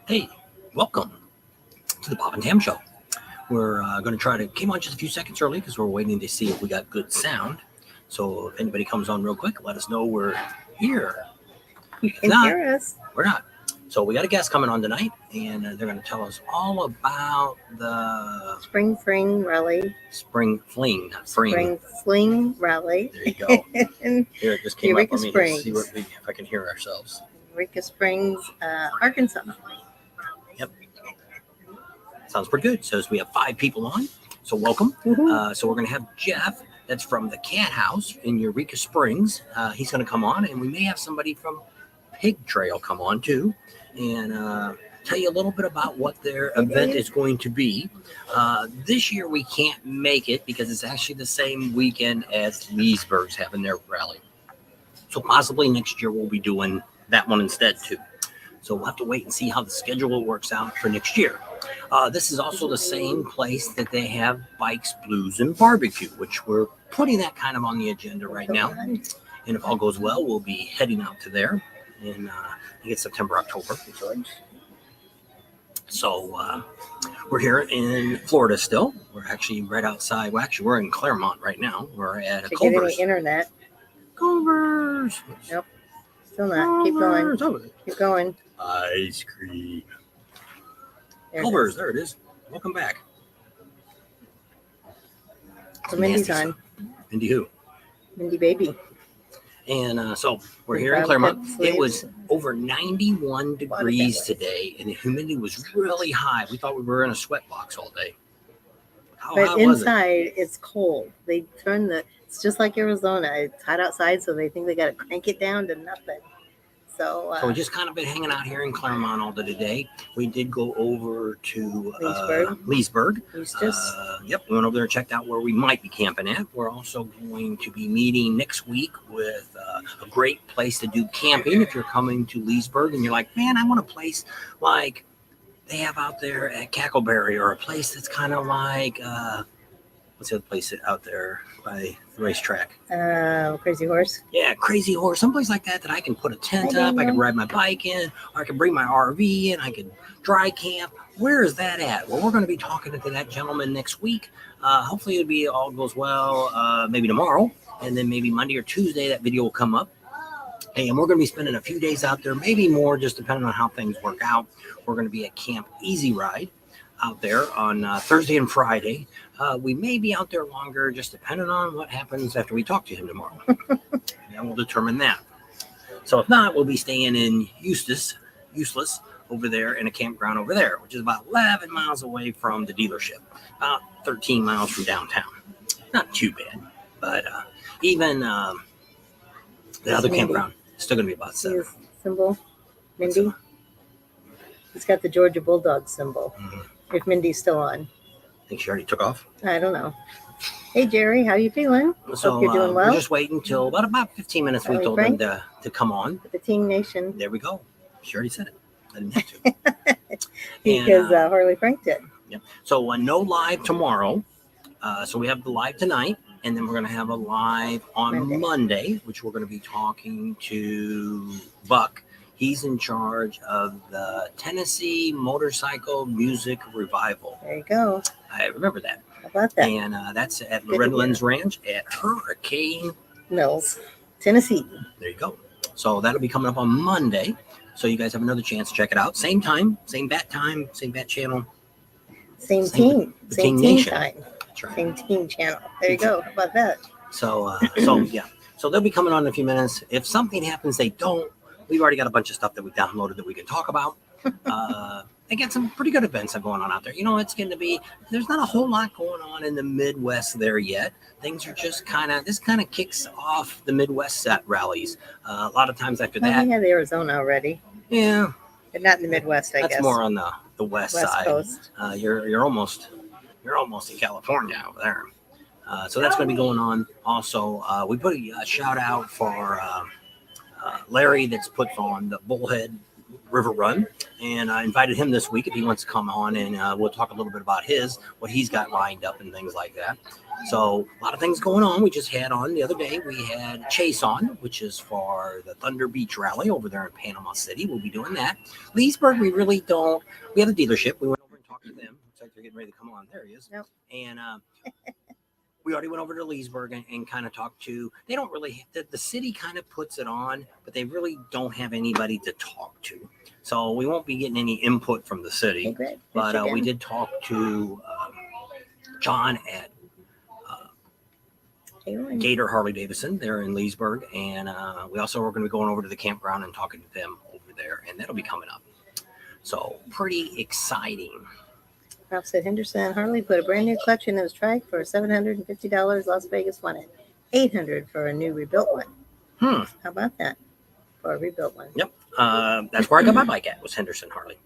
Hey, welcome to the Pop and Tam Show. We're going to try to came on just a few seconds early because we're waiting to see if we got good sound. So if anybody comes on real quick, let us know we're here. You If can not, hear us. we're not. So we got a guest coming on tonight, and they're going to tell us all about the Spring Fling rally. Spring Fling, not Fring. Spring Fling rally. There you go. in Here, it just came Eureka up. Let me just see Springs. if I can hear ourselves. Eureka Springs, Arkansas. Yep. Sounds pretty good. Says we have 5 people on. So welcome. Woohoo. So we're going to have Jeff, that's from the Cathouse in Eureka Springs. He's going to come on, and we may have somebody from Pig Trail come on too, and tell you a little bit about what their event is going to be. This year we can't make it because it's actually the same weekend as Leesburg's having their rally. So possibly next year we'll be doing that one instead too. So we'll have to wait and see how the schedule works out for next year. This is also the same place that they have Bikes, Blues, and Barbecue, which we're putting that kind of on the agenda right now. And if all goes well, we'll be heading out to there in I think it's September, October. So we're here in Florida still. We're actually right outside. Well, actually, we're in Claremont right now. We're at a To get Culver's. any internet. Culver's. Nope. Still not. Keep going. Culver's. Keep going. Ice cream. There it Culver's, is. there it is. Welcome back. So Mindy's Nasty on. stuff. Mindy who? Mindy baby. And so we're And here in brown Claremont. pants It was sleeves. over 91 degrees today, and the humidity was really high. We thought we were in a sweat box all day. How But hot was it? inside, it's cold. They turn it's just like Arizona. It's hot outside, so they think they got to crank it down to nothing. So So we just kind of been hanging out here in Claremont all day today. We did go over to Leesburg. Eustis. Yep, we went over there and checked out where we might be camping at. We're also going to be meeting next week with a great place to do camping. If you're coming to Leesburg and you're like, man, I want a place like they have out there at Cackleberry, or a place that's kind of like, what's the other place out there by the racetrack? Crazy Horse. Yeah, Crazy Horse, someplace like that I can put a tent up, I can ride my bike in, or I can bring my RV in, I can dry camp. Where is that at? Well, we're going to be talking to that gentleman next week. Hopefully it'll be all goes well, maybe tomorrow, and then maybe Monday or Tuesday that video will come up. And we're going to be spending a few days out there, maybe more, just depending on how things work out. We're going to be at Camp Easy Ride out there on Thursday and Friday. We may be out there longer, just depending on what happens after we talk to him tomorrow. And we'll determine that. So if not, we'll be staying in Eustis over there in a campground over there, which is about 11 miles away from the dealership, about 13 miles from downtown. Not too bad, but even the other campground is still going to be about 7. His symbol, Mindy. He's got the Georgia Bulldog symbol. Mm-hmm. If Mindy's still on. I think she already took off. I don't know. Hey, Jerry, how you feeling? So Hope you're doing well. We're just waiting till about 15 minutes. We told them to come on. The Teen Nation. There we go. She already said it. I didn't have to. Because Harley Frank did. Yep. So no live tomorrow. So we have the live tonight, and then we're going to have a live on Monday, which we're going to be talking to Buck. He's in charge of the Tennessee Motorcycle Music Revival. There you go. I remember that. How about that? And that's at Redlands Ranch at Hurricane Mills, Tennessee. There you go. So that'll be coming up on Monday. So you guys have another chance to check it out. Same time, same bat channel. Same team. Same team time. That's right. Same team channel. There you go. How about that? So yeah. So they'll be coming on in a few minutes. If something happens, they don't. We've already got a bunch of stuff that we downloaded that we can talk about. They got some pretty good events going on out there. You know, it's going to be, there's not a whole lot going on in the Midwest there yet. Things are just this kind of kicks off the Midwest set rallies. A lot of times after that. We had Arizona already. Yeah. But not in the Midwest, I guess. That's more on the west side. Coast. You're almost in California over there. So that's going to be going on. Also, we put a shout out for Larry that's puts on the Bullhead River Run, and I invited him this week if he wants to come on, and we'll talk a little bit about what he's got lined up and things like that. So a lot of things going on. We just had on the other day. We had Chase on, which is for the Thunder Beach Rally over there in Panama City. We'll be doing that. Leesburg, we really don't. We have a dealership. We went over and talked to them. Looks like they're getting ready to come on. There he is. Yep. And we already went over to Leesburg and kind of talked to. They don't really. The city kind of puts it on, but they really don't have anybody to talk to. So we won't be getting any input from the city. Okay, great. But we did talk to John at Gator Harley Davidson there in Leesburg, and we also are going to be going over to the campground and talking to them over there, and that'll be coming up. So pretty exciting. Ralph said Henderson Harley put a brand new clutch in his trike for $750. Las Vegas won it. $800 for a new rebuilt one. How about that? For a rebuilt one. Yep. That's where I got my bike at, was Henderson Harley.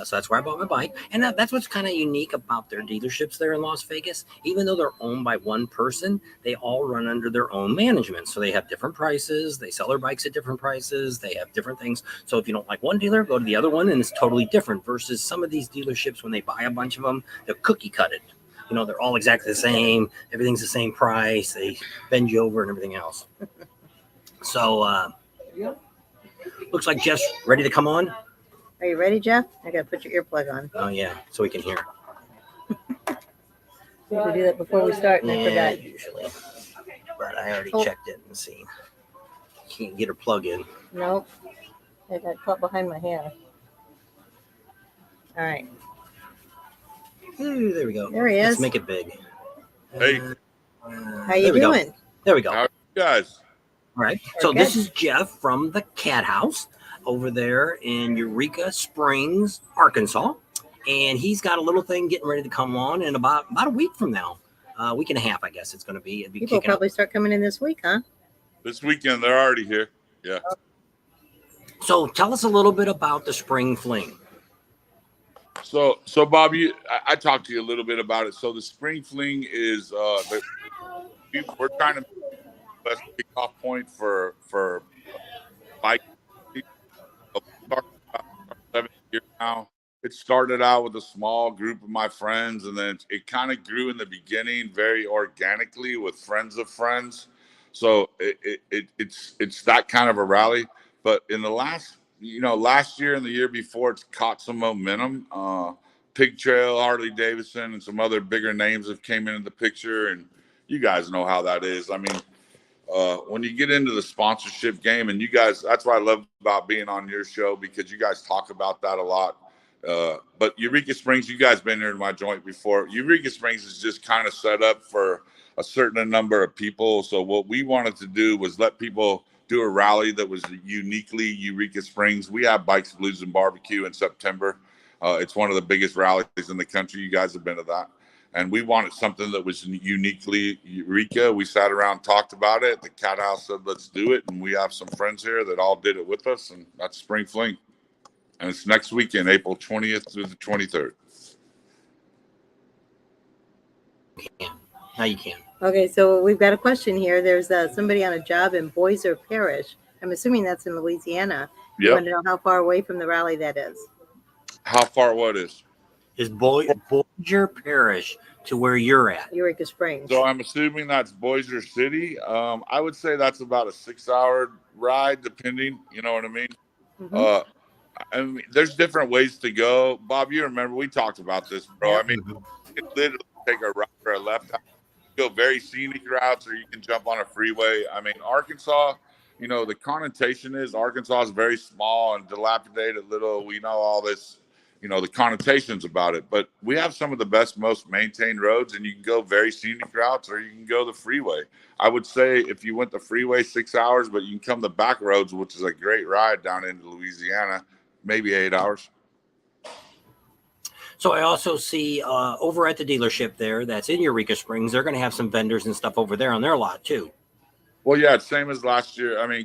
So that's where I bought my bike. And that's what's kind of unique about their dealerships there in Las Vegas. Even though they're owned by one person, they all run under their own management. So they have different prices. They sell their bikes at different prices. They have different things. So if you don't like one dealer, go to the other one, and it's totally different versus some of these dealerships when they buy a bunch of them, they'll cookie cut it. You know, they're all exactly the same. Everything's the same price. They bend you over and everything else. So looks like Jeff's ready to come on. Are you ready, Jeff? I got to put your earplug on. Oh, yeah, so we can hear. We have to do that before we start, and I forgot. Usually. But I already checked it and see. Can't get her plug in. Nope. I got caught behind my hair. All right. Ooh, there we go. There he is. Let's make it big. Hey. How you doing? Go. There we go. How are you guys? All right. So this is Jeff from the Cathouse over there in Eureka Springs, Arkansas. And he's got a little thing getting ready to come on in about a week from now. A week and a half, I guess it's going to be. It'd be People probably start coming in this week, huh? This weekend, they're already here. Yeah. So tell us a little bit about the Spring Fling. So Bob, I talked to you a little bit about it. So the Spring Fling is we're trying to best kickoff point for bike. 7 years now. It started out with a small group of my friends, and then it kind of grew in the beginning very organically with friends of friends. So it's that kind of a rally. But in the last year and the year before, it's caught some momentum. Pig Trail, Harley Davidson, and some other bigger names have came into the picture, and you guys know how that is. I mean, when you get into the sponsorship game, and you guys, that's what I love about being on your show, because you guys talk about that a lot. But Eureka Springs, you guys been here in my joint before. Eureka Springs is just kind of set up for a certain number of people. So what we wanted to do was let people do a rally that was uniquely Eureka Springs. We have Bikes, Blues, and Barbecue in September. It's one of the biggest rallies in the country. You guys have been to that. And we wanted something that was uniquely Eureka. We sat around, talked about it. The Cathouse said, let's do it. And we have some friends here that all did it with us. And that's Spring Fling. And it's next weekend, April 20th through the 23rd. Now you can. Okay, so we've got a question here. There's somebody on a job in Bossier Parish. I'm assuming that's in Louisiana. Yep. I want to know how far away from the rally that is. How far what is? Is Bossier Parish to where you're at? Eureka Springs. So I'm assuming that's Bossier City. I would say that's about a 6-hour ride, depending. You know what I mean? Mm-hmm. I mean, there's different ways to go. Bob, you remember we talked about this, bro. Yeah. I mean, you can literally take a right or a left. Go very scenic routes, or you can jump on a freeway. I mean, Arkansas, you know, the connotation is Arkansas is very small and dilapidated little. We know all this, you know, the connotations about it. But we have some of the best, most maintained roads, and you can go very scenic routes, or you can go the freeway. I would say if you went the freeway, 6 hours, but you can come the back roads, which is a great ride down into Louisiana, maybe 8 hours. So I also see over at the dealership there that's in Eureka Springs, they're going to have some vendors and stuff over there on their lot too. Well, yeah, same as last year. I mean,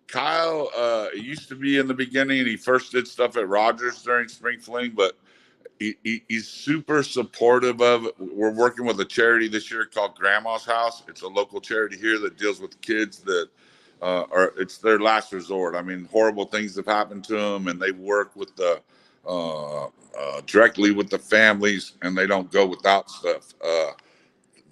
Kyle used to be in the beginning, and he first did stuff at Rogers during Spring Fling, but he's super supportive of it. We're working with a charity this year called Grandma's House. It's a local charity here that deals with kids that or it's their last resort. I mean, horrible things have happened to them, and they work with the directly with the families, and they don't go without stuff.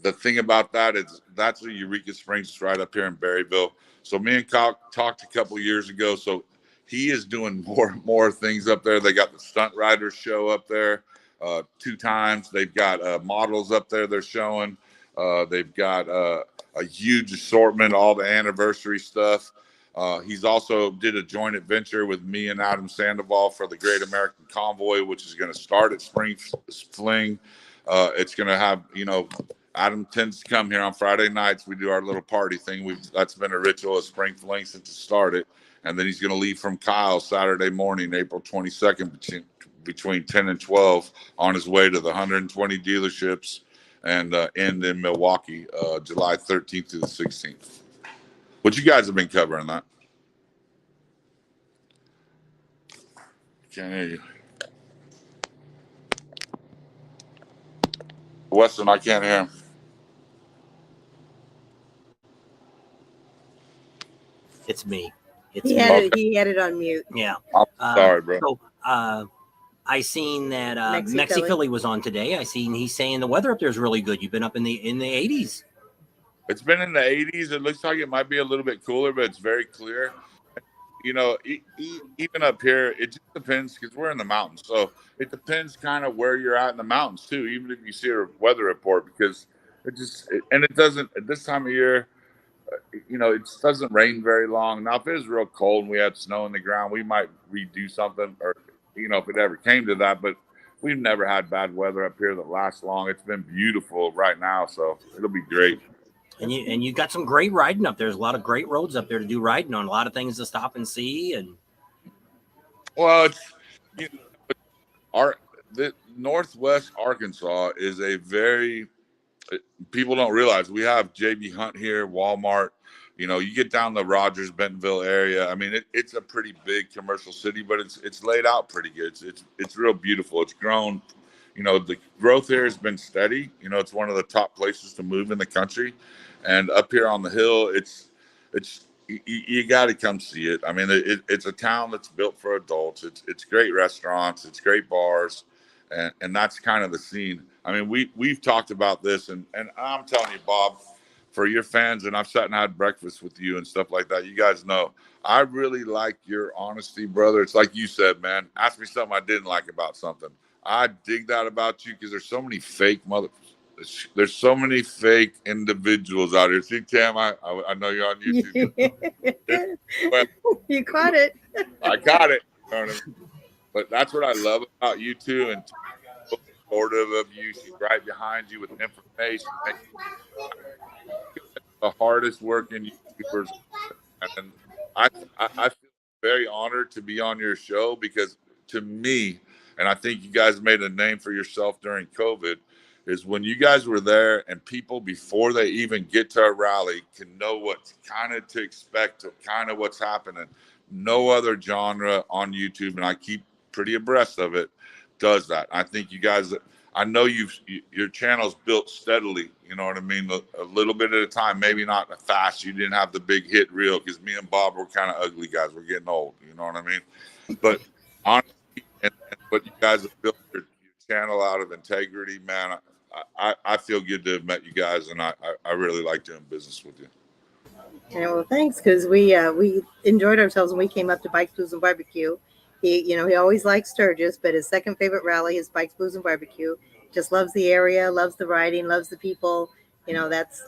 The thing about that is that's a Eureka Springs. It's right up here in Berryville. So me and Kyle talked a couple years ago. So he is doing more things up there. They got the stunt riders show up there 2 times. They've got models up there they're showing. They've got a huge assortment, all the anniversary stuff. He's also did a joint adventure with me and Adam Sandoval for the Great American Convoy, which is going to start at Spring Fling. It's going to have, Adam tends to come here on Friday nights. We do our little party thing. That's been a ritual of Spring Fling since it started. And then he's going to leave from Kyle Saturday morning, April 22nd, between 10 and 12 on his way to the 120 dealerships and end in Milwaukee, July 13th to the 16th. But you guys have been covering that. Can't hear you. Weston, I can't hear him. It's me. He had it on mute. Yeah. I'm sorry, bro. So, I seen that Mexi Philly was on today. He's saying the weather up there is really good. You've been up in the 80s. It's been in the 80s. It looks like it might be a little bit cooler, but it's very clear. Even up here, it just depends because we're in the mountains. So it depends kind of where you're at in the mountains too, even if you see a weather report, because it doesn't at this time of year, it doesn't rain very long. Now, if it was real cold and we had snow in the ground, we might redo something or, if it ever came to that, but we've never had bad weather up here that lasts long. It's been beautiful right now. So it'll be great. And you got some great riding up there. There's a lot of great roads up there to do riding on. A lot of things to stop and see. And well, the Northwest Arkansas is a very people don't realize we have JB Hunt here, Walmart. You get down the Rogers Bentonville area. I mean, it's a pretty big commercial city, but it's laid out pretty good. It's real beautiful. It's grown. The growth here has been steady. It's one of the top places to move in the country. And up here on the hill, you got to come see it. I mean, it's a town that's built for adults. It's great restaurants. It's great bars. And that's kind of the scene. I mean, we've talked about this, and I'm telling you, Bob, for your fans, and I've sat and had breakfast with you and stuff like that. You guys know, I really like your honesty, brother. It's like you said, man, ask me something I didn't like about something. I dig that about you because there's so many fake there's so many fake individuals out here. See, Tam, I know you're on YouTube. You caught it. I got it. But that's what I love about you two, and supportive of you. She's right behind you with information. The hardest working YouTubers, and I feel very honored to be on your show because to me, and I think you guys made a name for yourself during COVID, is when you guys were there and people before they even get to a rally can know what kind of to expect, kind of what's happening. No other genre on YouTube, and I keep pretty abreast of it, does that. I think you guys, I know your channel's built steadily, you know what I mean? A little bit at a time, maybe not fast. You didn't have the big hit reel because me and Bob were kind of ugly guys. We're getting old, you know what I mean? But honestly, and what you guys have built your channel out of integrity, man, I feel good to have met you guys, and I really like doing business with you. Yeah, well, thanks, because we enjoyed ourselves when we came up to Bikes, Blues, and Barbecue. He always likes Sturgis, but his second favorite rally is Bikes, Blues, and Barbecue. Just loves the area, loves the riding, loves the people. That's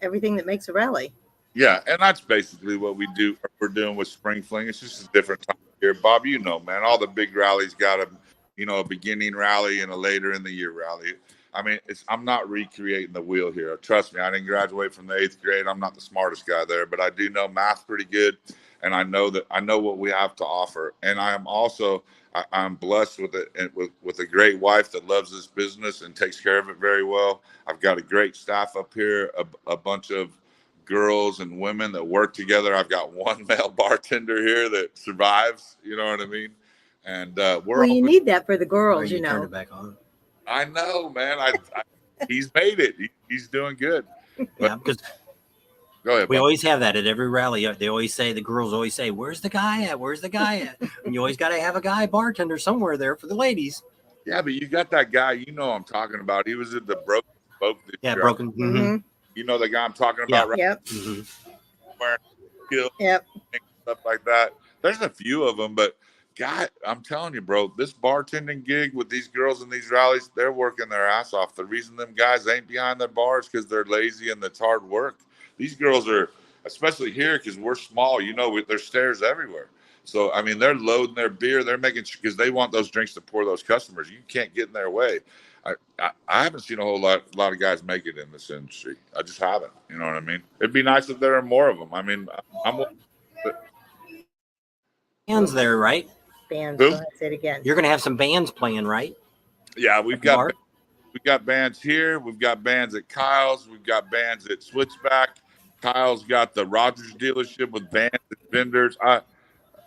everything that makes a rally. Yeah, and that's basically what we're doing with Spring Fling. It's just a different time of year. Bob, man, all the big rallies got a beginning rally and a later in the year rally. I mean, I'm not recreating the wheel here. Trust me, I didn't graduate from the 8th grade. I'm not the smartest guy there, but I do know math pretty good. And I know what we have to offer. And I'm blessed with it and with a great wife that loves this business and takes care of it very well. I've got a great staff up here, a bunch of girls and women that work together. I've got one male bartender here that survives, you know what I mean? And you need that for the girls, you turn it back on. I know, man. He's made it. He's doing good. Yeah, because Go ahead. We Bub. always have that at every rally. They always say, the girls always say, "Where's the guy at? Where's the guy at?" And you always got to have a guy bartender somewhere there for the ladies. Yeah, but you got that guy. You know I'm talking about. He was at the Broken Spoke this Yeah, year. broken. Mm-hmm. You know the guy I'm talking Yeah. about, right? Yep. Wearing skills Yep. and stuff like that. There's a few of them, but God, I'm telling you, bro, this bartending gig with these girls in these rallies, they're working their ass off. The reason them guys ain't behind their bars because they're lazy and it's hard work. These girls are, especially here, because we're small. You know, there's stairs everywhere. So I mean, they're loading their beer. They're making because they want those drinks to pour those customers. You can't get in their way. I haven't seen a lot of guys make it in this industry. I just haven't. You know what I mean? It'd be nice if there are more of them. I mean, I'm. Bands there, right? Bands. Who? Go ahead, say it again. You're gonna have some bands playing, right? Yeah, At we've the bar? got bands here. We've got bands at Kyle's. We've got bands at Switchback. Kyle's got the Rogers dealership with bands and vendors.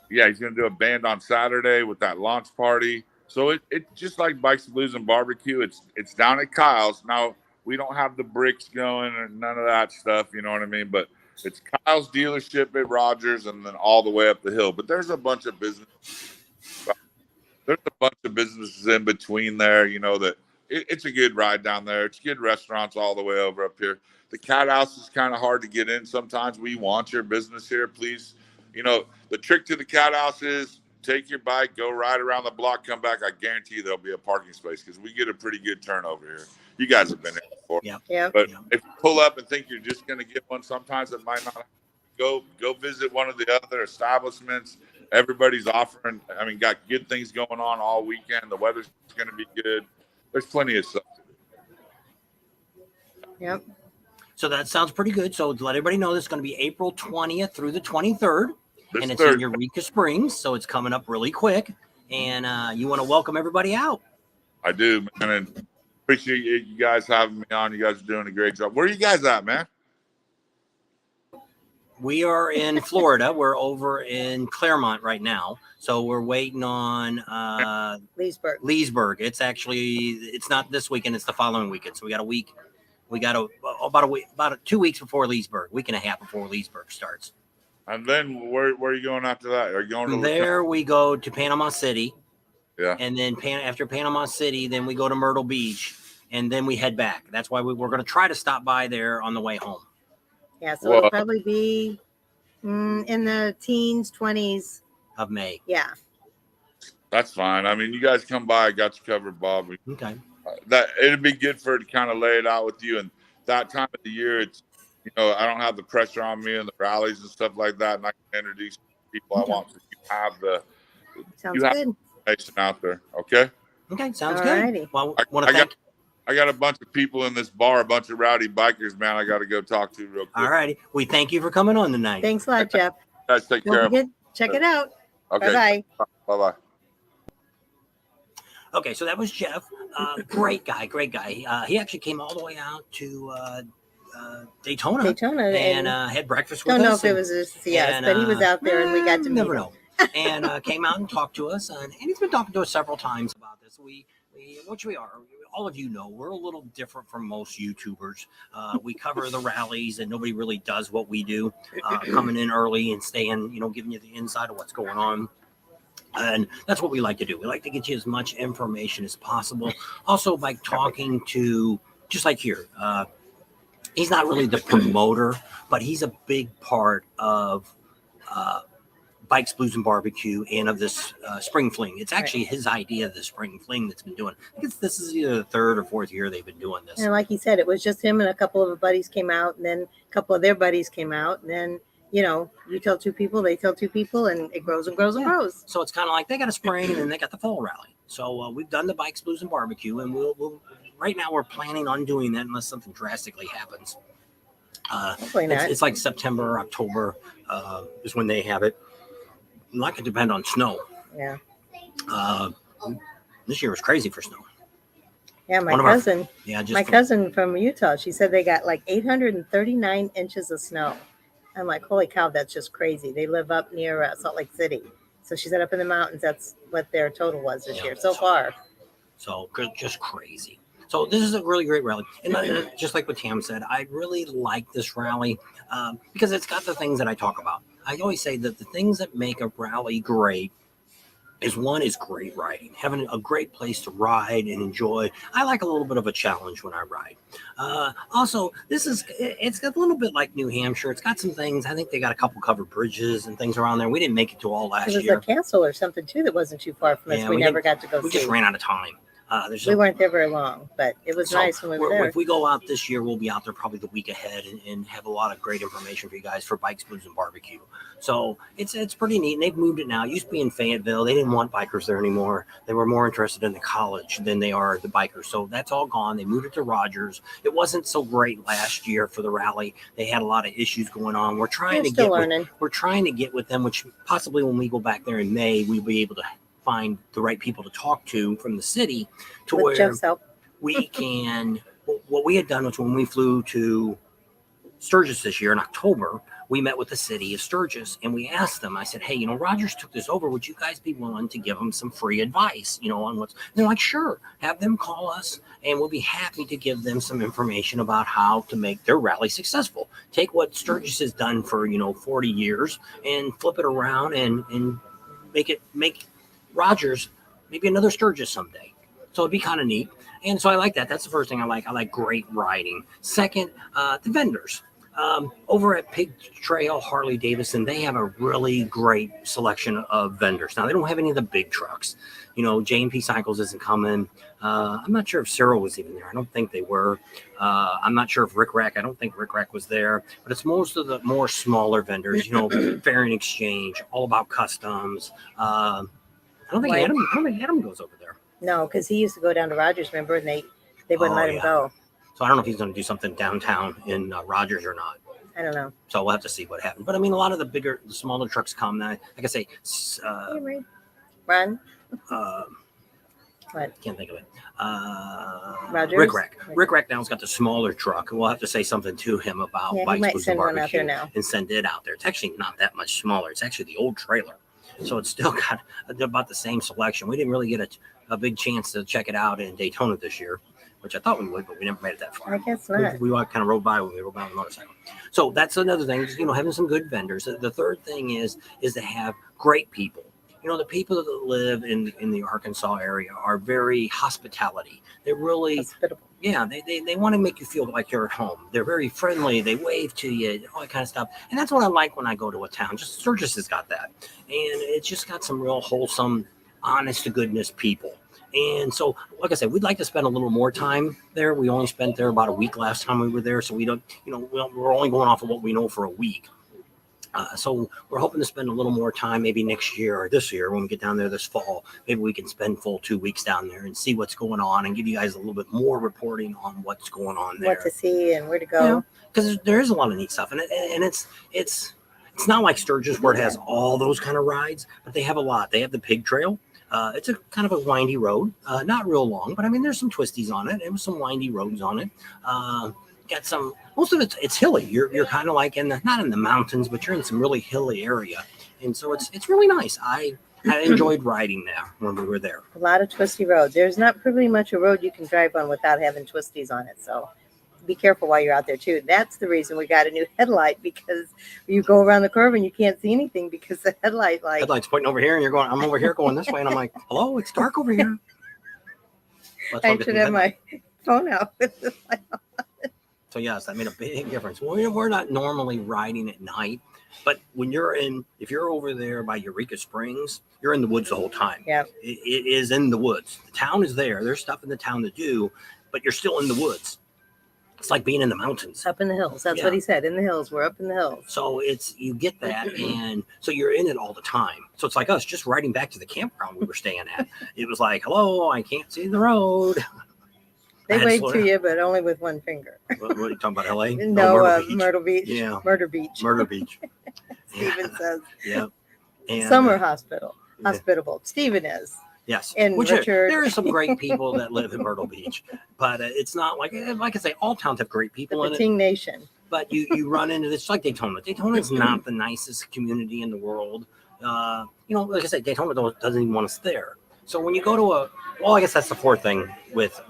Yeah, he's going to do a band on Saturday with that launch party. So it just like Bikes, Blues, and Barbecue. It's down at Kyle's. Now, we don't have the bricks going or none of that stuff, you know what I mean? But it's Kyle's dealership at Rogers and then all the way up the hill. But there's a bunch of businesses in between there, you know, that it's a good ride down there. It's good restaurants all the way over up here. The Cathouse is kind of hard to get in sometimes. We want your business here, please. You know, the trick to the Cathouse is take your bike, go ride around the block, come back. I guarantee you there'll be a parking space because we get a pretty good turnover here. You guys have been here before. Yeah. But if you pull up and think you're just going to get one, sometimes it might not. Go visit one of the other establishments. Everybody's offering, I mean, got good things going on all weekend. The weather's going to be good. There's plenty of stuff. Yep. So that sounds pretty good. So to let everybody know, this is going to be April 20th through the 23rd. This And it's third, in Eureka Springs, so it's coming up really quick. And you want to welcome everybody out. I do, man. And appreciate you guys having me on. You guys are doing a great job. Where are you guys at, man? We are in Florida. We're over in Claremont right now. So we're waiting on Leesburg. It's not this weekend. It's the following weekend. So we got a week. We got about 2 weeks before Leesburg, week and a half before Leesburg starts. And then where are you going after that? Are you going to there? We go to Panama City. Yeah. And then after Panama City, then we go to Myrtle Beach, and then we head back. That's why we're going to try to stop by there on the way home. Yeah, so it'll probably be in the teens, 20s of May. Yeah. That's fine. I mean, you guys come by. I got you covered, Bob. Okay. That it'd be good for it to kind of lay it out with you. And that time of the year, it's, you know, I don't have the pressure on me and the rallies and stuff like that. And I can introduce people I want to have the information out there. Okay. Okay. Sounds good. Well, I got a bunch of people in this bar, a bunch of rowdy bikers, man. I got to go talk to real quick. All righty. We thank you for coming on tonight. Thanks a lot, Jeff. Guys, take care. Check it out. Okay. Bye-bye. Bye-bye. Okay, so that was Jeff. Great guy. He actually came all the way out to Daytona and had breakfast with us. Don't know if it was just but he was out there and we got to meet him. And came out and talked to us, and he's been talking to us several times about this. Which we are. All of you know, we're a little different from most YouTubers. We cover the rallies, and nobody really does what we do, coming in early and staying, giving you the inside of what's going on. And that's what we like to do. We like to get you as much information as possible. Also, by talking to, just like here, he's not really the promoter, but he's a big part of Bikes, Blues, and Barbecue and of this Spring Fling. It's actually his idea, the Spring Fling, that's been doing. I guess this is either the third or fourth year they've been doing this. And like he said, it was just him and a couple of buddies came out, and then a couple of their buddies came out, and then you tell two people, they tell two people, and it grows and grows and grows. So it's kind of like they got a spring and then they got the fall rally. So we've done the Bikes, Blues, and Barbecue, and we'll right now we're planning on doing that unless something drastically happens. Hopefully not. It's like September, October is when they have it. Not going to depend on snow. Yeah. This year was crazy for snow. Yeah, my cousin. My cousin from Utah. She said they got like 839 inches of snow. I'm like, holy cow, that's just crazy. They live up near Salt Lake City. So she said up in the mountains, that's what their total was this year so far. So just crazy. So this is a really great rally. And just like what Tam said, I really like this rally because it's got the things that I talk about. I always say that the things that make a rally great is one is great riding, having a great place to ride and enjoy. I like a little bit of a challenge when I ride. Also, it's got a little bit like New Hampshire. It's got some things. I think they got a couple covered bridges and things around there. We didn't make it to all last year. There was a castle or something too that wasn't too far from us. We never got to go see. We just ran out of time. We weren't there very long, but it was nice when we were there. If we go out this year, we'll be out there probably the week ahead and have a lot of great information for you guys for Bikes, Blues, and Barbecue. So it's pretty neat. And they've moved it now. It used to be in Fayetteville. They didn't want bikers there anymore. They were more interested in the college than they are the bikers. So that's all gone. They moved it to Rogers. It wasn't so great last year for the rally. They had a lot of issues going on. We're trying to get with them, which possibly when we go back there in May, we'll be able to find the right people to talk to from the city to with where Jeff's help. We can. What we had done was when we flew to Sturgis this year in October, we met with the city of Sturgis and we asked them. I said, "Hey, Rogers took this over. Would you guys be willing to give them some free advice, on what's?" And they're like, "Sure, have them call us, and we'll be happy to give them some information about how to make their rally successful. Take what Sturgis has done for 40 years and flip it around and make Rogers maybe another Sturgis someday." So it'd be kind of neat. And so I like that. That's the first thing I like. I like great riding. Second, the vendors. Over at Pig Trail Harley Davidson, they have a really great selection of vendors. Now, they don't have any of the big trucks. J&P Cycles isn't coming. I'm not sure if Cyril was even there. I don't think they were. I'm not sure if Rick Rack. I don't think Rick Rack was there. But it's most of the more smaller vendors, Fairing Exchange, All About Customs. I don't think Adam goes over there. No, because he used to go down to Rogers, remember, and they wouldn't let him go. So I don't know if he's going to do something downtown in Rogers or not. I don't know. So we'll have to see what happens. But I mean, a lot of the smaller trucks come. Like I say, Ron. What? Can't think of it. Rogers? Rick Rack now's got the smaller truck. We'll have to say something to him about Bikes, Blues, and Barbecue and send it out there. It's actually not that much smaller. It's actually the old trailer. So it's still got about the same selection. We didn't really get a big chance to check it out in Daytona this year, which I thought we would, but we never made it that far. I guess not. We kind of rode by when we rode by on the motorcycle. So that's another thing, having some good vendors. The third thing is to have great people. The people that live in the Arkansas area are very hospitality. They're really hospitable. Yeah, they want to make you feel like you're at home. They're very friendly. They wave to you, all that kind of stuff. And that's what I like when I go to a town. Just Sturgis has got that. And it's just got some real wholesome, honest to goodness people. And so, like I said, we'd like to spend a little more time there. We only spent there about a week last time we were there. So we don't, we're only going off of what we know for a week. So we're hoping to spend a little more time maybe next year or this year when we get down there this fall. Maybe we can spend full 2 weeks down there and see what's going on and give you guys a little bit more reporting on what's going on there. What to see and where to go. Because there is a lot of neat stuff. And it's not like Sturgis where it has all those kind of rides, but they have a lot. They have the Pig Trail. It's a kind of a windy road, not real long, but I mean, there's some twisties on it. There was some windy roads on it. Got some, most of it's hilly. You're kind of like not in the mountains, but you're in some really hilly area. And so it's really nice. I enjoyed riding there when we were there. A lot of twisty roads. There's not really much a road you can drive on without having twisties on it. So be careful while you're out there too. That's the reason we got a new headlight, because you go around the curve and you can't see anything because the headlight's pointing over here and you're going, I'm over here going this way. And I'm like, hello, it's dark over here. I should have my phone out with the light on. So yes, that made a big difference. We're not normally riding at night, but if you're over there by Eureka Springs, you're in the woods the whole time. Yeah. It is in the woods. The town is there. There's stuff in the town to do, but you're still in the woods. It's like being in the mountains. Up in the hills. That's what he said. In the hills. We're up in the hills. So you get that. And so you're in it all the time. So it's like us just riding back to the campground we were staying at. It was like, hello, I can't see the road. They wave to you, but only with one finger. What are you talking about, LA? No, Myrtle Beach. Yeah. Murder Beach. Stephen says. Yeah. And, Summer hospitable. Stephen is. Yes. And Richard. There are some great people that live in Myrtle Beach, but it's not like I say, all towns have great people in it. The Ting Nation. But you run into this, like Daytona. Daytona is not the nicest community in the world. Like I said, Daytona doesn't even want us there. So when you go to I guess that's the fourth thing with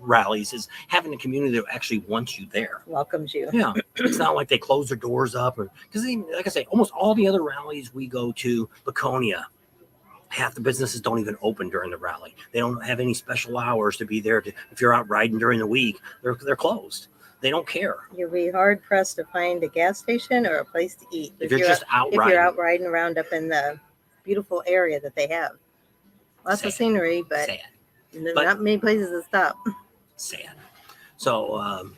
rallies is having a community that actually wants you there. Welcomes you. Yeah, it's not like they close their doors up, or because like I say, almost all the other rallies we go to, Laconia, half the businesses don't even open during the rally. They don't have any special hours to be there. If you're out riding during the week, they're closed. They don't care. You'll be hard pressed to find a gas station or a place to eat If you're just out riding. If you're out riding around up in the beautiful area that they have. Lots of scenery, but sad. There's not many places to stop. Sad. So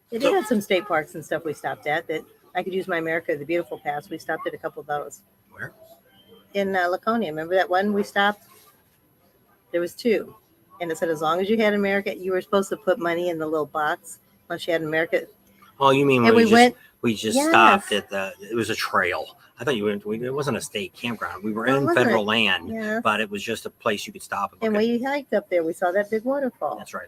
they did have some state parks and stuff we stopped at that I could use my America the Beautiful pass. We stopped at a couple of those. Where? In Laconia. Remember that one we stopped? There was two. And it said as long as you had America, you were supposed to put money in the little box once you had America. Oh, you mean and we just stopped at it was a trail. I thought you went. It wasn't a state campground. We were in federal land, but it was just a place you could stop. And we hiked up there. We saw that big waterfall. That's right.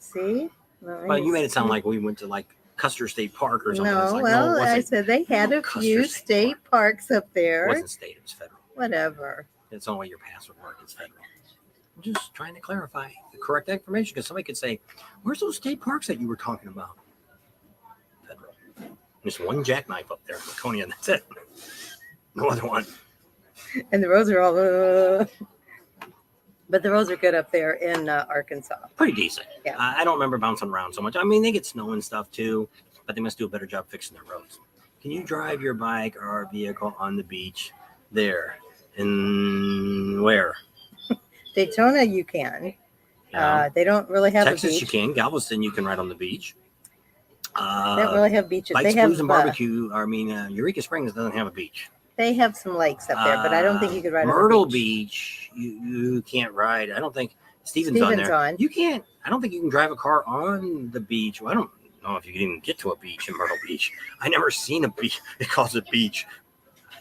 See? Well, you made it sound like we went to like Custer State Park or something. No, like, well, I said they had a few state parks up there. It wasn't state. It was federal. Whatever. It's the only way your pass would work. It's federal. I'm just trying to clarify the correct information because somebody could say, "Where's those state parks that you were talking about?" Federal. There's one jackknife up there in Laconia, and that's it. No other one. And the roads are all, but the roads are good up there in Arkansas. Pretty decent. Yeah. I don't remember bouncing around so much. I mean, they get snow and stuff too, but they must do a better job fixing their roads. Can you drive your bike or vehicle on the beach there? And where? Daytona, you can. Yeah. They don't really have Texas, a beach. you can. Galveston, you can ride on the beach. They don't really have beaches. Bikes, they have Blues, and Barbecue. Eureka Springs doesn't have a beach. They have some lakes up there, but I don't think you could ride Myrtle on the beach. You can't ride. I don't think Steven's on there. You can't. I don't think you can drive a car on the beach. Well, I don't know if you can even get to a beach in Myrtle Beach. I never seen a beach. It calls it beach.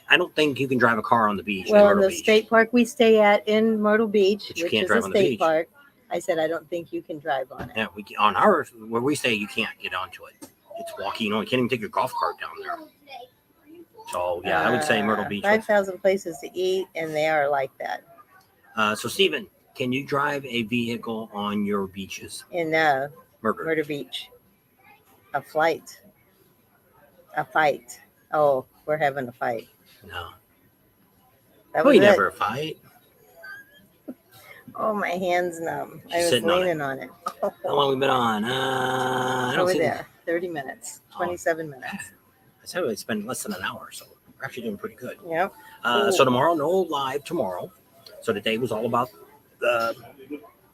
I don't think you can drive a car on the beach. Well, in the state park we stay at in Myrtle Beach, which is a state park, I said I don't think you can drive on it. Yeah, on ours where we stay, you can't get onto it. It's walking. You can't even take your golf cart down there. So yeah, I would say Myrtle Beach. 5,000 places to eat, and they are like that. So Stephen, can you drive a vehicle on your beaches? In Myrtle Beach. A fight. Oh, we're having a fight. No. We never fight. Oh, my hand's numb. I was leaning on it. How long have we been on? Over there. 30 minutes. 27 minutes. I said we spend less than an hour, so we're actually doing pretty good. Yep. So tomorrow, no live tomorrow. So today was all about the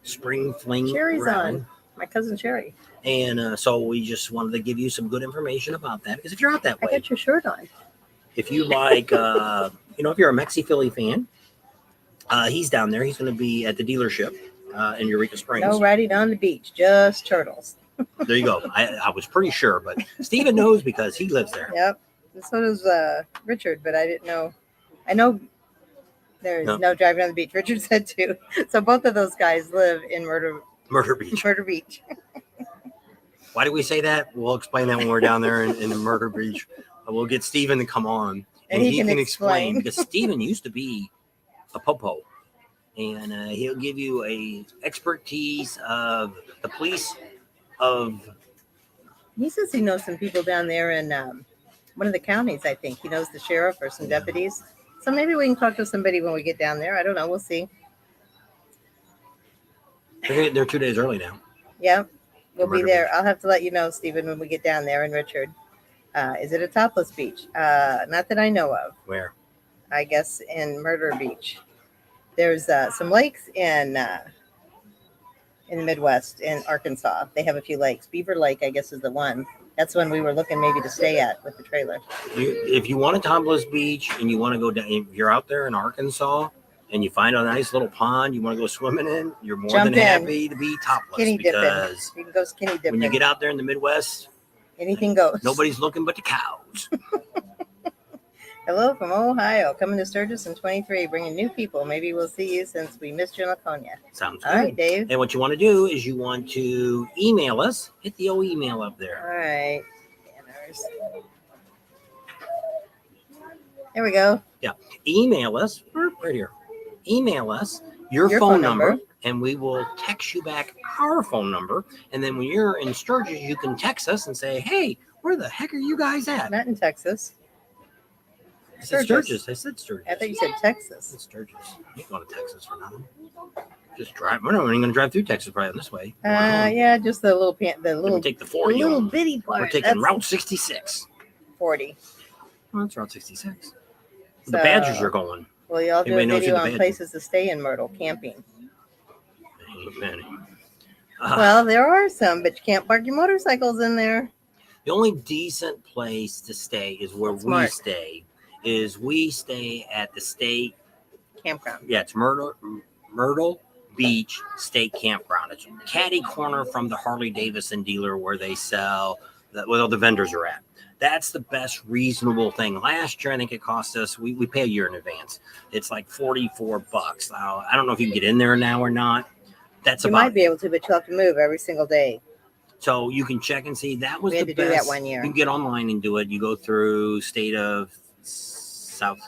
Spring Fling. Cherry's on. My cousin Cherry. And so we just wanted to give you some good information about that, because if you're out that way. I got your shirt on. If you like, if you're a Mexi Philly fan, he's down there. He's going to be at the dealership in Eureka Springs. No riding on the beach, just turtles. There you go. I was pretty sure, but Steven knows because he lives there. Yep. So does Richard, but I didn't know. I know there's no driving on the beach. Richard said too. So both of those guys live in Murder Beach. Murder Beach. Why did we say that? We'll explain that when we're down there in the Murder Beach. We'll get Steven to come on and he can explain because Steven used to be a popo, and he'll give you a expertise of the police of. He says he knows some people down there in one of the counties. I think he knows the sheriff or some deputies. So maybe we can talk to somebody when we get down there. I don't know. We'll see. They're 2 days early now. Yeah, we'll be there. I'll have to let you know, Stephen, when we get down there. And Richard, is it a topless beach? Not that I know of. Where? I guess in Murder Beach. There's some lakes in the Midwest in Arkansas. They have a few lakes. Beaver Lake, I guess, is the one. That's one we were looking maybe to stay at with the trailer. If you want a topless beach and you want to go down, if you're out there in Arkansas and you find a nice little pond you want to go swimming in, you're more than happy to be topless. Skinny because dipping. You can go skinny dipping. When you get out there in the Midwest, anything goes. Nobody's looking but the cows. Hello from Ohio, coming to Sturgis in 23, bringing new people. Maybe we'll see you since we missed you in Laconia. Sounds good. All right, Dave. And what you want to do is you want to email us. Hit the old email up there. All right. There we go. Yeah. Email us right here. email us your phone number, and we will text you back our phone number. And then when you're in Sturgis, you can text us and say, hey, where the heck are you guys at? Not in Texas. I said Sturgis. I said Sturgis. I thought you said Texas. It's Sturgis. You ain't going to Texas for nothing. Just drive. We're not even going to drive through Texas probably on this way. Yeah, just the little take the 40 little home. bitty part. We're taking Route 66. 40. Well, that's Route 66. So, the Badgers are going. Well, y'all do a Everybody knows video who the on Badgers- places to stay in Myrtle camping. Ain't many. Well, there are some, but you can't park your motorcycles in there. The only decent place to stay is where That's we smart. stay. We stay at the state. Campground. Yeah, it's Myrtle Beach State Campground. It's catty corner from the Harley Davidson dealer where they sell where all the vendors are at. That's the best reasonable thing. Last year, I think it cost us, we pay a year in advance. It's like $44. Now, I don't know if you can get in there now or not. That's You about might be able to, but you'll have to move every single day. So you can check and see. That was We had the to do best. that one year. You can get online and do it. You go through state of South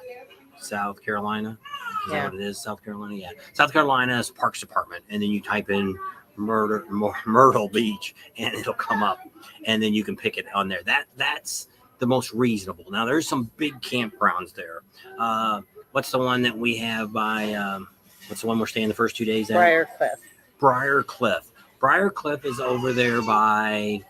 Carolina. Is Yeah. that what it is? South Carolina? Yeah. South Carolina's Parks Department. And then you type in Myrtle Beach and it'll come up. And then you can pick it on there. That's the most reasonable. Now there's some big campgrounds there. What's the one that we have by what's the one we're staying the first 2 days at? Briar Cliff. Briar Cliff is over there by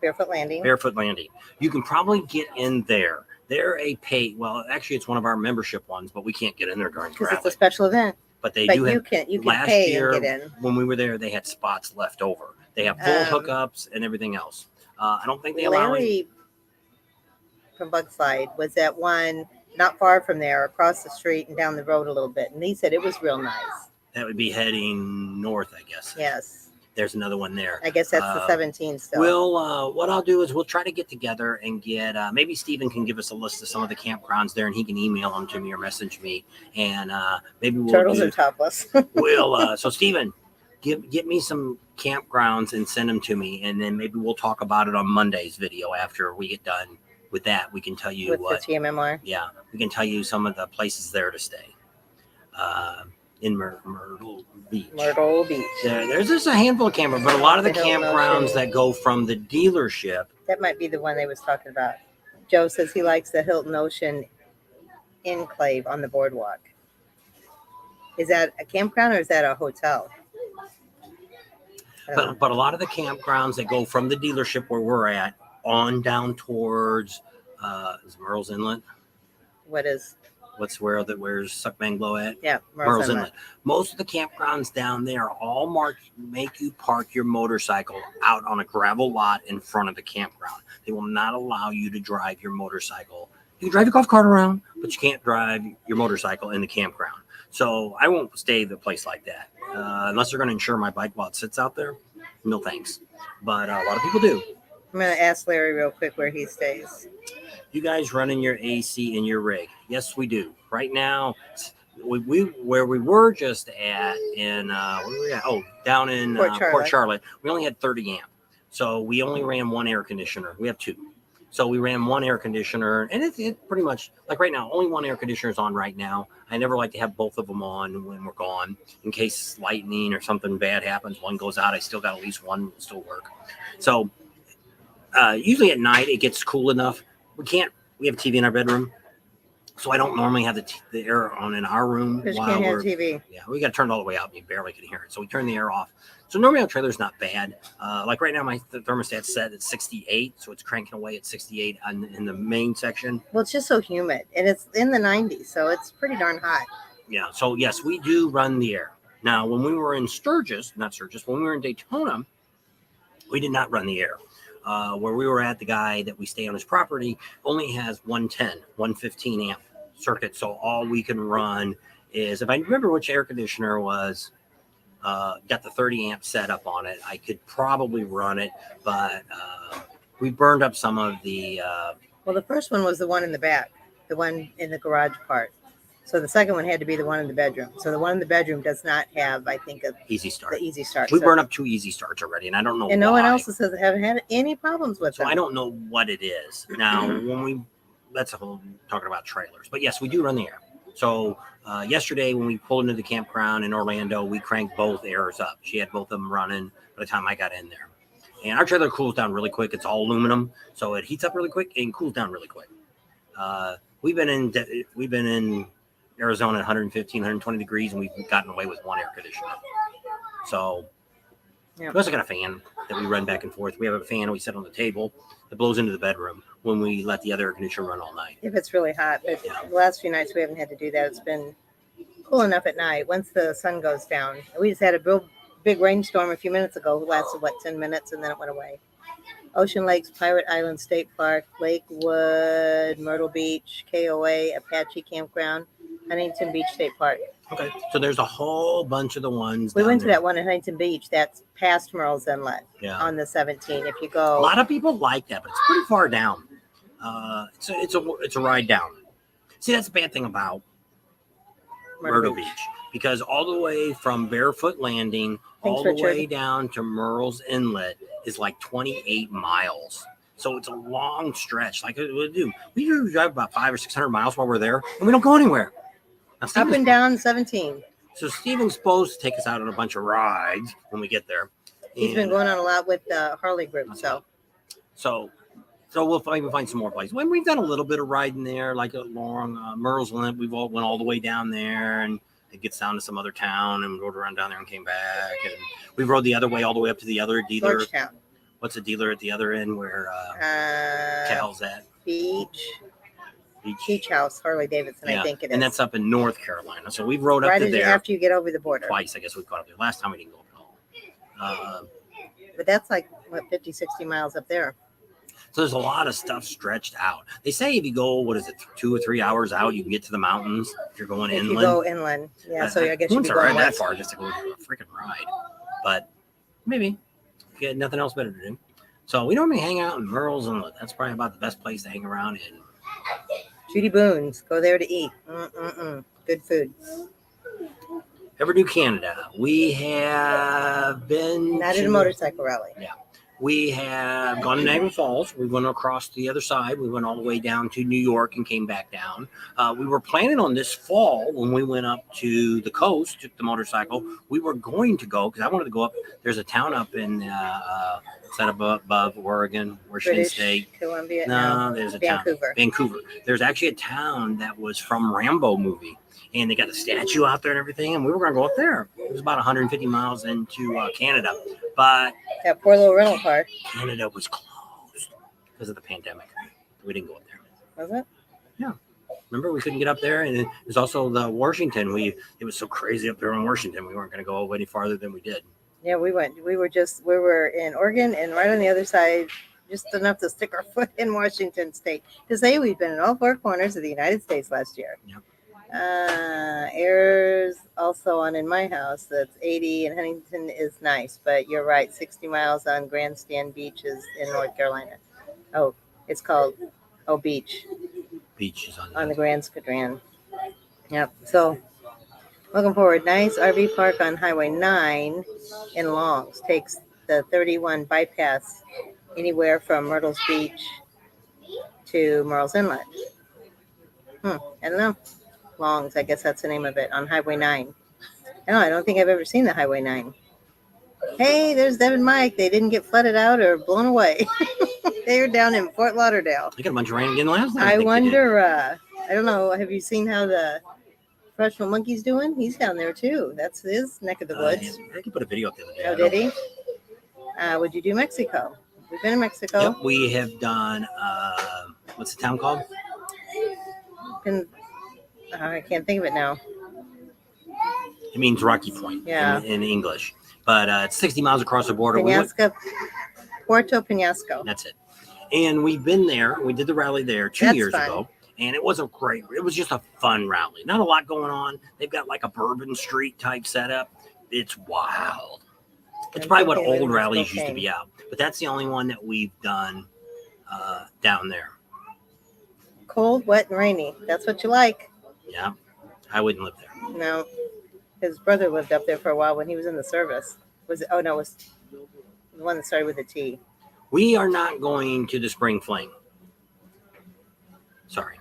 Barefoot Landing. You can probably get in there. They're actually it's one of our membership ones, but we can't get in there during Because travel. it's a special event. But they But do you have. can last pay year, and get in. when we were there, they had spots left over. They have full hookups and everything else. I don't think they allow it. Larry from Bugslide was at one not far from there, across the street and down the road a little bit. And he said it was real nice. That would be heading north, I guess. Yes. There's another one there. I guess that's the 17 still. What I'll do is we'll try to get together and get maybe Steven can give us a list of some of the campgrounds there and he can email them to me or message me and maybe we'll Turtles are topless. So Steven, get me some campgrounds and send them to me and then maybe we'll talk about it on Monday's video after we get done with that. We can tell you With what the TMMR. Yeah, we can tell you some of the places there to stay. In Myrtle Beach. There's just a handful of campgrounds, but a lot of the campgrounds that go from the dealership. That might be the one they was talking about. Joe says he likes the Hilton Ocean Enclave on the boardwalk. Is that a campground or is that a hotel? But a lot of the campgrounds that go from the dealership where we're at on down towards is Merle's Inlet. Where's Suck Bang Blow at? Yeah, Merle's Inlet. Most of the campgrounds down there are all marked, make you park your motorcycle out on a gravel lot in front of the campground. They will not allow you to drive your motorcycle. You can drive your golf cart around, but you can't drive your motorcycle in the campground. So I won't stay at a place like that unless they're going to insure my bike while it sits out there. No thanks. But a lot of people do. I'm going to ask Larry real quick where he stays. You guys running your AC in your rig? Yes, we do. Right now, where we were just at in where were we at? Oh, down in Port Charlotte. We only had 30 amp, so we only ran one air conditioner. We have two, so we ran one air conditioner, and it pretty much like right now, only one air conditioner is on right now. I never like to have both of them on when we're gone in case lightning or something bad happens. One goes out, I still got at least one will still work. So usually at night it gets cool enough. We have a TV in our bedroom, so I don't normally have the air on in our room. Because you can't have TV. Yeah, we got to turn it all the way up. You barely can hear it. So we turn the air off. So normally our trailer's not bad. Like right now, my thermostat's set at 68, so it's cranking away at 68 in the main section. Well, it's just so humid, and it's in the 90s, so it's pretty darn hot. Yeah, so yes, we do run the air. Now, when we were in when we were in Daytona, we did not run the air. Where we were at, the guy that we stay on his property only has 115 amp circuit. So all we can run is, if I remember which air conditioner was, got the 30 amp setup on it, I could probably run it, but we burned up some of the... Well, the first one was the one in the back, the one in the garage part. So the second one had to be the one in the bedroom. So the one in the bedroom does not have, I think, Easy Start. The Easy Start. We burned up 2 Easy Starts already, and I don't know and why. No one else says they haven't had any problems with them. So I don't know what it is. Now, that's a whole talking about trailers. But yes, we do run the air. So yesterday when we pulled into the campground in Orlando, we cranked both airs up. She had both of them running by the time I got in there. And our trailer cools down really quick. It's all aluminum, so it heats up really quick and cools down really quick. We've been in Arizona at 115, 120 degrees, and we've gotten away with one air conditioner. So we also got a fan that we run back and forth. We have a fan we set on the table that blows into the bedroom when we let the other air conditioner run all night. If it's really hot, but the last few nights we haven't had to do that. It's been cool enough at night. Once the sun goes down, we just had a real big rainstorm a few minutes ago. It lasted 10 minutes, and then it went away. Ocean Lakes, Pirate Island State Park, Lakewood, Myrtle Beach, KOA, Apache Campground, Huntington Beach State Park. Okay, so there's a whole bunch of the ones. We went to that one at Huntington Beach. That's past Merle's Inlet on the 17. If you go, a lot of people like that, but it's pretty far down. It's a ride down. See, that's the bad thing about Myrtle Beach, because all the way from Barefoot Landing all the way down to Merle's Inlet is like 28 miles. So it's a long stretch. Like we do drive about 500 or 600 miles while we're there, and we don't go anywhere. Up and down 17. So Steven's supposed to take us out on a bunch of rides when we get there. He's been going on a lot with the Harley group. So we'll find some more places. When we've done a little bit of riding there, like along Merle's Inlet, we've all went all the way down there, and it gets down to some other town, and we rode around down there and came back. And we rode the other way all the way up to the other dealer. Georgetown. What's the dealer at the other end where Cal's at? Beach House, Harley Davidson, I think it is. And that's up in North Carolina. So we've rode up to there. After you get over the border. Twice, I guess we've gone up there. Last time we didn't go up at all. But that's like, 50, 60 miles up there. So there's a lot of stuff stretched out. They say if you go, 2 or 3 hours out, you can get to the mountains if you're going inland. If you go inland. Yeah, so I guess you'd be going going that far just to go for a freaking ride. But maybe. If you had nothing else better to do. So we normally hang out in Merle's Inlet. That's probably about the best place to hang around in. Judy Boone's. Go there to eat. Good food. Ever do Canada? We have been Not in a motorcycle rally. Yeah. We have gone to Niagara Falls. We went across the other side. We went all the way down to New York and came back down. We were planning on this fall when we went up to the coast, took the motorcycle. We were going to go because I wanted to go up. There's a town up in above Oregon, Washington State. Columbia. No, there's a Vancouver. Vancouver. There's actually a town that was from Rambo movie. And they got a statue out there and everything, and we were going to go up there. It was about 150 miles into Canada, but that poor little rental car. Canada was closed because of the pandemic. We didn't go up there. Was it? Yeah. Remember, we couldn't get up there, and there's also the Washington. It was so crazy up there in Washington. We weren't going to go any farther than we did. Yeah, we went. We were in Oregon, and right on the other side, just enough to stick our foot in Washington State. To say we've been in all four corners of the United States last year. Yep. Airs also on in my house. That's 80, and Huntington is nice, but you're right. 60 miles on Grandstand Beach is in North Carolina. Oh, it's called Beach. Beach is on the Grand Strand. Yep. So looking forward. Nice RV park on Highway 9 in Longs. Takes the 31 bypass anywhere from Myrtle's Beach to Merle's Inlet. I don't know. Longs, I guess that's the name of it, on Highway 9. I don't think I've ever seen the Highway 9. Hey, there's Deb and Mike. They didn't get flooded out or blown away. They're down in Fort Lauderdale. They got a bunch of rain again last night. I wonder, I don't know, have you seen how the Professional Monkey's doing? He's down there too. That's his neck of the woods. I think he put a video up the other day. Oh, did he? Would you do Mexico? We've been in Mexico. Yep, we have done, what's the town called? I can't think of it now. It means Rocky Point in English. But it's 60 miles across the border. Puerto Penasco. That's it. And we've been there. We did the rally there 2 years ago. And it wasn't great. It was just a fun rally. Not a lot going on. They've got like a Bourbon Street type setup. It's wild. It's probably what old rallies used to be out. But that's the only one that we've done down there. Cold, wet, and rainy. That's what you like. Yeah. I wouldn't live there. No. His brother lived up there for a while when he was in the service. Was it? Oh, no. It was the one that started with a T. We are not going to the Spring Fling. Sorry.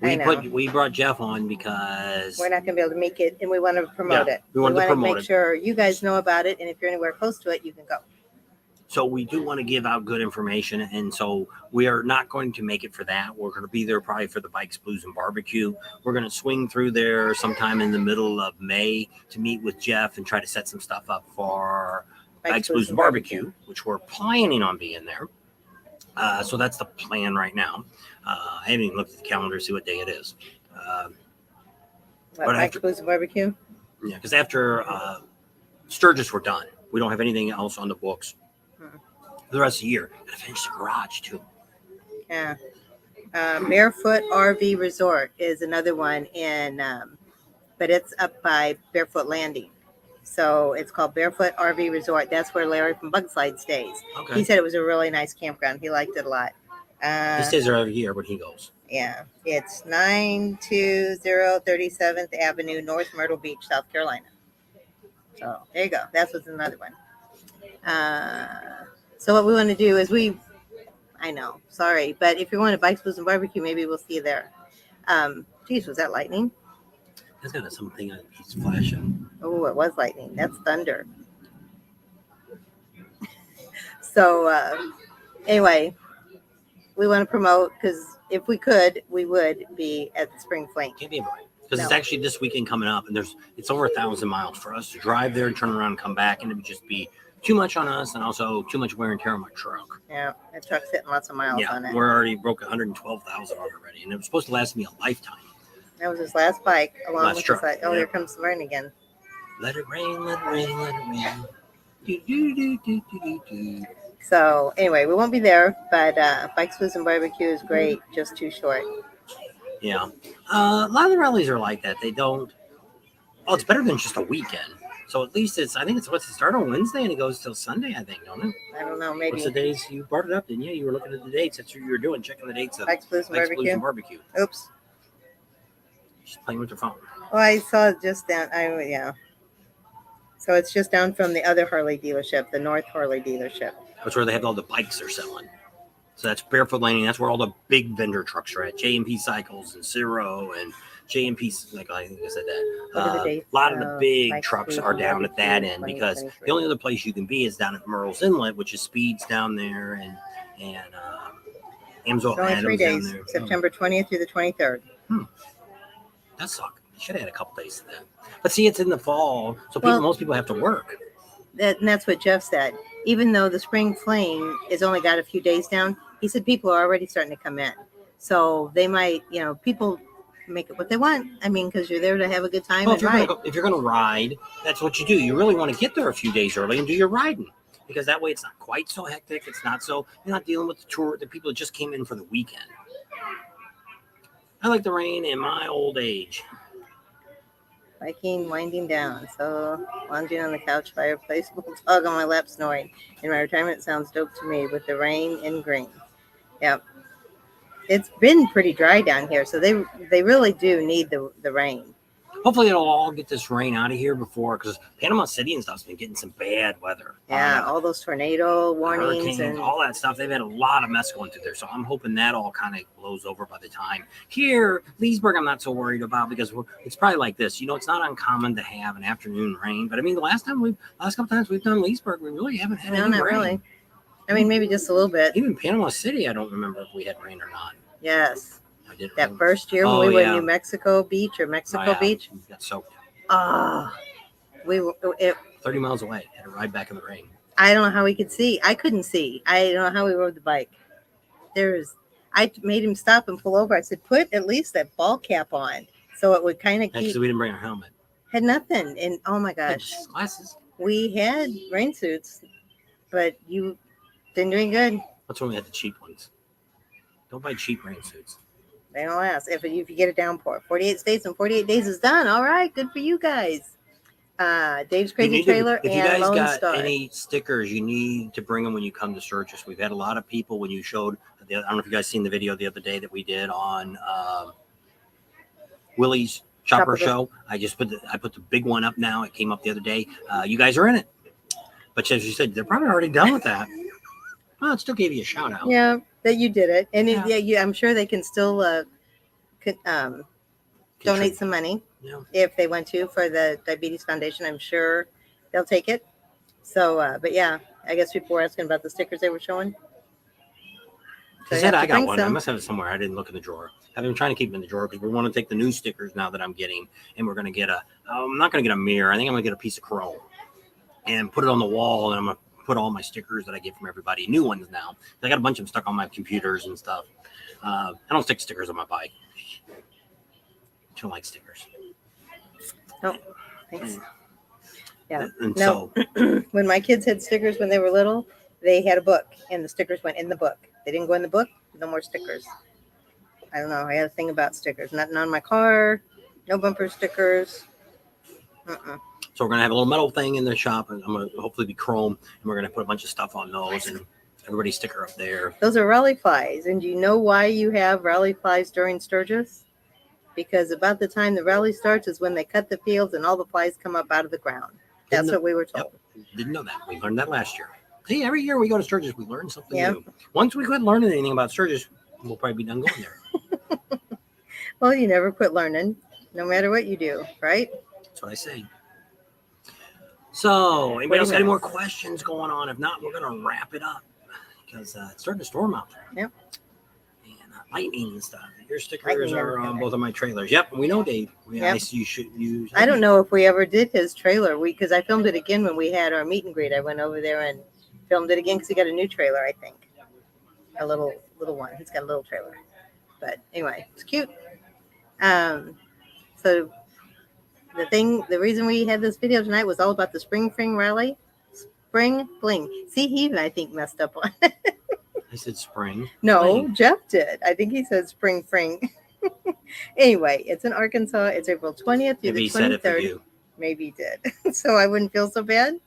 I know. We brought Jeff on because We're not going to be able to make it, and we want to promote it. we wanted to want promote make it. sure you guys know about it, and if you're anywhere close to it, you can go. So we do want to give out good information, and so we are not going to make it for that. We're going to be there probably for the Bikes, Blues, and Barbecue. We're going to swing through there sometime in the middle of May to meet with Jeff and try to set some stuff up for Bikes, Blues, and Barbecue, which we're planning on being there. So that's the plan right now. I haven't even looked at the calendar to see what day it is. Bikes, Blues, and Barbecue? Yeah, because after Sturgis, we're done. We don't have anything else on the books for the rest of the year. Gotta finish the garage too. Yeah. Barefoot RV Resort is another one in, but it's up by Barefoot Landing. So it's called Barefoot RV Resort. That's where Larry from Bugslide stays. Okay. He said it was a really nice campground. He liked it a lot. He stays there every year when he goes. Yeah. It's 92037th Avenue, North Myrtle Beach, South Carolina. So there you go. That's what's another one. So what we want to do is I know, sorry, but if you're going to Bikes, Blues, and Barbecue, maybe we'll see you there. Geez, was that lightning? That's got something on he's flashing. Oh, it was lightning. That's thunder. So anyway, we want to promote because if we could, we would be at the Spring Fling. Can't be right. Because it's actually this weekend coming up, and it's over 1,000 miles for us to drive there, turn around, and come back, and it would just be too much on us, and also too much wear and tear on my truck. Yeah, that truck's hitting lots of miles on it. We're already broke 112,000 already, and it was supposed to last me a lifetime. That was his last bike, along with truck. his. Oh, here comes the rain again. Let it rain, let it rain, let it rain. Do, do, do, do, do, do, do. So anyway, we won't be there, but Bikes, Blues, and Barbecue is great, just too short. Yeah. A lot of the rallies are like that. They don't. Oh, it's better than just a weekend. So at least I think it's what's it start on Wednesday and it goes till Sunday, I think, don't it? I don't know, maybe. What's the days you brought it up, didn't you? You were looking at the dates. That's what you were doing, checking the dates of Bikes, Blues, and Bikes, Barbecue. Blues, and Barbecue. Oops. She's playing with her phone. Oh, I saw it just down. Yeah. So it's just down from the other Harley dealership, the North Harley dealership. That's where they have all the bikes they're selling. So that's Barefoot Landing. That's where all the big vendor trucks are at. J&P Cycles and Zero and J&P, like I think I said that. A lot of the big trucks are down at that end because the only other place you can be is down at Murrell's Inlet, which is Speed's down there and Amsoil only Adams 3 days, down there. September 20th through the 23rd. That sucked. They should have had a couple days of that. But see, it's in the fall, so most people have to work. And that's what Jeff said. Even though the Spring Fling has only got a few days down, he said people are already starting to come in. So they might, people make it what they want. I mean, because you're there to have a good time and ride. If you're going to ride, that's what you do. You really want to get there a few days early and do your riding. Because that way it's not quite so hectic. It's not so, you're not dealing with the people that just came in for the weekend. I like the rain in my old age. Biking, winding down. So, lounging on the couch, fireplace, little dog on my lap snoring. In my retirement, sounds dope to me with the rain and green. Yep. It's been pretty dry down here, so they really do need the rain. Hopefully it'll all get this rain out of here before, because Panama City and stuff's been getting some bad weather. Yeah, all those tornado warnings and all that stuff. They've had a lot of mess going through there, so I'm hoping that all kind of blows over by the time. Here, Leesburg, I'm not so worried about because it's probably like this. It's not uncommon to have an afternoon rain, but I mean, the last couple times we've done Leesburg, we really haven't had any rain. No, not really. I mean, maybe just a little bit. Even Panama City, I don't remember if we had rain or not. Yes. That remember. First year when we were in New Mexico Beach or Mexico Beach. We got soaked. We were 30 miles away. Had to ride back in the rain. I don't know how we could see. I couldn't see. I don't know how we rode the bike. I made him stop and pull over. I said, put at least that ball cap on so it would kind of keep. Actually, we didn't bring our helmet. Had nothing. And oh my gosh. Glasses. We had rain suits, but you didn't do any good. That's when we had the cheap ones. Don't buy cheap rain suits. They don't last. If you get a downpour. 48 states and 48 days is done. All right. Good for you guys. Dave's Crazy Trailer and Lone Star. If you guys got any stickers, you need to bring them when you come to Sturgis. We've had a lot of people when you showed, I don't know if you guys seen the video the other day that we did on Willie's Chopper Show. I put the big one up now. It came up the other day. You guys are in it. But as you said, they're probably already done with that. Well, it still gave you a shout out. Yeah, that you did it. And I'm sure they can still could donate some money Yeah. if they want to for the Diabetes Foundation. I'm sure they'll take it. So, but yeah, I guess people were asking about the stickers they were showing. He you said have I to got bring one. I some. must have it somewhere. I didn't look in the drawer. I've been trying to keep them in the drawer because we want to take the new stickers now that I'm getting, and we're going to get I'm not going to get a mirror. I think I'm going to get a piece of chrome and put it on the wall, and I'm going to put all my stickers that I get from everybody, new ones now. I got a bunch of them stuck on my computers and stuff. I don't stick stickers on my bike. I don't like stickers. Oh, thanks. Yeah. And No. so When my kids had stickers when they were little, they had a book, and the stickers went in the book. They didn't go in the book. No more stickers. I don't know. I had a thing about stickers. Nothing on my car. No bumper stickers. So we're gonna have a little metal thing in the shop, and I'm gonna hopefully be chrome, and we're gonna put a bunch of stuff on those, and everybody sticker up there. Those are rally flies, and do you know why you have rally flies during Sturgis? Because about the time the rally starts is when they cut the fields and all the flies come up out of the ground. That's what we were told. Yep. Didn't know that. We learned that last year. See, every year we go to Sturgis, we learn something Yeah. new. Once we quit learning anything about Sturgis, we'll probably be done going there. Well, you never quit learning, no matter what you do, right? That's what I say. So, anybody else got any more minutes. questions going on? If not, we're gonna wrap it up because it's starting to storm out there. Yep. And lightning and stuff. Your stickers Lightning are and on both of my trailers. Yep, we know, Dave. Yep. You should use. I don't know if we ever did his trailer. Because I filmed it again when we had our meet and greet. I went over there and filmed it again because he got a new trailer, I think. A little one. He's got a little trailer. But anyway, it's cute. So the reason we had this video tonight was all about the Spring Fling rally. Spring Fling. See, he even I think messed up on it. I said spring. No, Fling. Jeff did. I think he said Spring Fling. Anyway, it's in Arkansas. It's April 20th through Maybe he the said it for 23rd. you. Maybe he did. So I wouldn't feel so bad.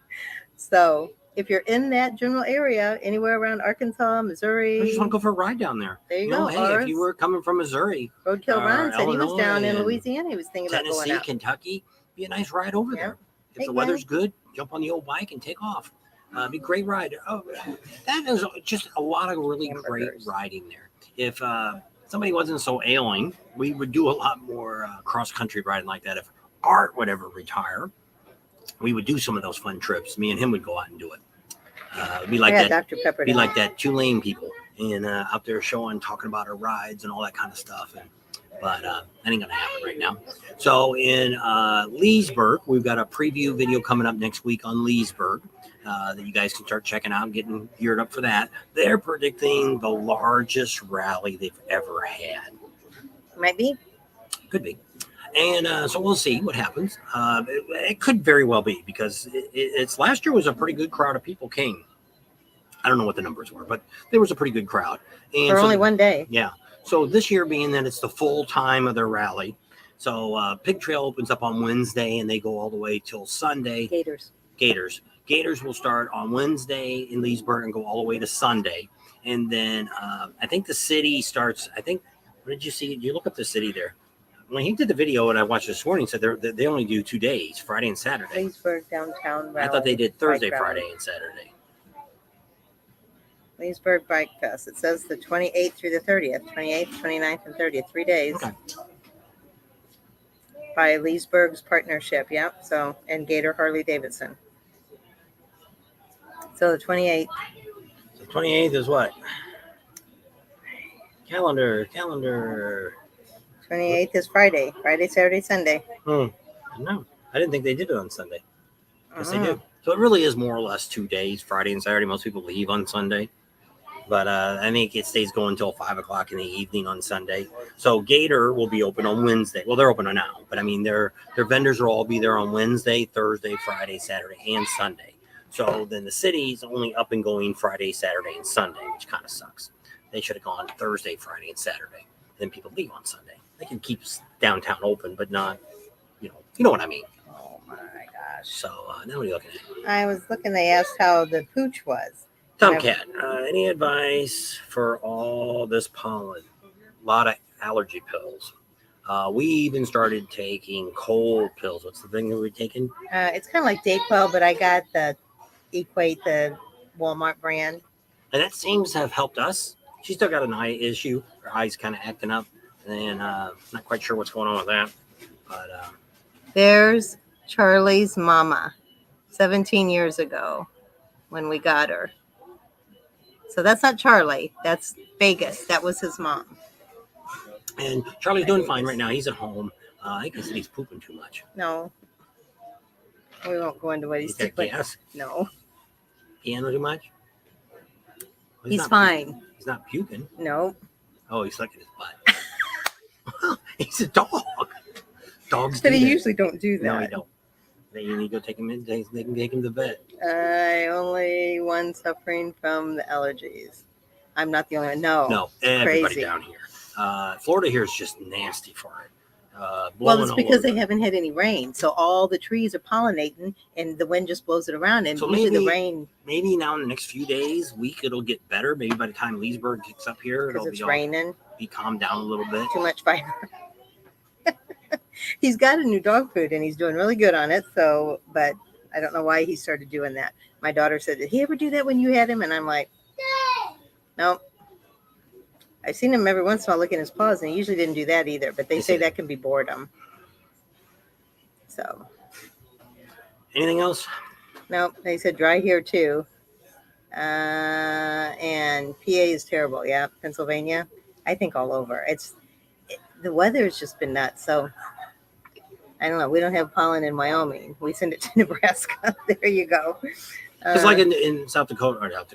So if you're in that general area, anywhere around Arkansas, Missouri, I just want to go for a ride down there. there you go. Hey, if you were coming from Missouri, Roadkill Ron said he was down in Illinois, Louisiana. He was thinking about going Tennessee, out. Kentucky, be a nice ride over Yeah. there. If Hey, the weather's good, jump on the old bike and take off. Be a great ride. Oh, that is just a lot of really Hamburgers. great riding there. If somebody wasn't so ailing, we would do a lot more cross country riding like that. If Art would ever retire, we would do some of those fun trips. Me and him would go out and do it. Be like I got that. Dr. Pepper. Be down. like that Tulane people and out there showing, talking about our rides and all that kind of stuff. But that ain't gonna happen right now. So in Leesburg, we've got a preview video coming up next week on Leesburg that you guys can start checking out and getting geared up for that. They're predicting the largest rally they've ever had. Might be. Could be. And so we'll see what happens. It could very well be because it's last year was a pretty good crowd of people came. I don't know what the numbers were, but there was a pretty good crowd. And For so only one day. Yeah. So this year being that it's the full time of their rally. So Pig Trail opens up on Wednesday and they go all the way till Sunday. Gators will start on Wednesday in Leesburg and go all the way to Sunday. And then I think the city starts, what did you see? Did you look up the city there? When he did the video and I watched this morning, he said they only do 2 days, Friday and Saturday. Leesburg downtown rally. I thought they did Thursday, bike rally. Friday, and Saturday. Leesburg Bike Fest. It says the 28th through the 30th. 28th, 29th, and 30th. 3 days. Okay. By Leesburg's partnership. Yep. So, and Gator Harley Davidson. So the 28th. So 28th is what? Calendar. 28th is Friday. Friday, Saturday, Sunday. I know. I didn't think they did it on Sunday. Yes, they do. So it really is more or less 2 days, Friday and Saturday. Most people leave on Sunday. But I think it stays going until 5 o'clock in the evening on Sunday. So Gator will be open on Wednesday. Well, they're open now. But, I mean, their vendors will all be there on Wednesday, Thursday, Friday, Saturday, and Sunday. So then the city's only up and going Friday, Saturday, and Sunday, which kind of sucks. They should have gone Thursday, Friday, and Saturday. Then people leave on Sunday. They can keep downtown open, but not, you know what I mean. Oh, my gosh. So now what are you looking at? I was looking, they asked how the pooch was. Tomcat, any advice for all this pollen? A lot of allergy pills. We even started taking cold pills. What's the thing that we're taking? It's kind of like Dayquil, but I got the Equate, the Walmart brand. And that seems to have helped us. She still got an eye issue. Her eye's kind of acting up. and not quite sure what's going on with that. But There's Charlie's mama, 17 years ago when we got her. So that's not Charlie. That's Vegas. That was his mom. and Charlie's doing fine right now. He's at home. I think he said he's pooping too much. No. We won't go into what he's He's got doing. gas. No. Piano too much. Well, He's not fine. puking. He's not puking. No. Oh, he's sucking his butt. Well, he's a dog. Dogs But do he that. usually don't do that. No, he don't. Then you need to go take him in. They can take him to the vet. I only one suffering from the allergies. I'm not the only one. No. Everybody crazy. down here. Florida here is just nasty for it. Well, Blowing it's all because over. they haven't had any rain. So all the trees are pollinating and the wind just blows it around. And So usually maybe- the rain, Maybe now in the next few days, week, it'll get better. Maybe by the time Leesburg kicks up here, because it'll it's raining, be calmed down a little bit. too much fiber. He's got a new dog food and he's doing really good on it. So, but I don't know why he started doing that. My daughter said, did he ever do that when you had him? And I'm like, no. I've seen him every once in a while look at his paws, and he usually didn't do that either. But they say that can be boredom. So, Anything else? no, they said dry here too. And PA is terrible. Yeah, Pennsylvania. I think all over. The weather has just been nuts. So I don't know. We don't have pollen in Wyoming. We send it to Nebraska. There you go. It's like in South Dakota,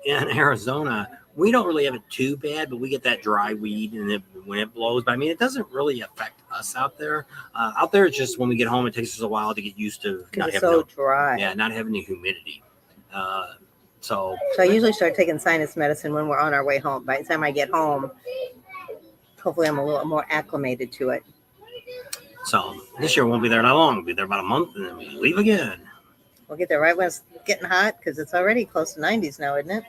in Arizona, we don't really have it too bad, but we get that dry weed and when it blows. But I mean, it doesn't really affect us out there. Out there, it's just when we get home, it takes us a while to get used to not it's having so dry. not having the humidity. So I usually start taking sinus medicine when we're on our way home. By the time I get home, hopefully I'm a little more acclimated to it. So this year won't be there that long. We'll be there about a month, and then we leave again. We'll get there right when it's getting hot because it's already close to 90s now, isn't it?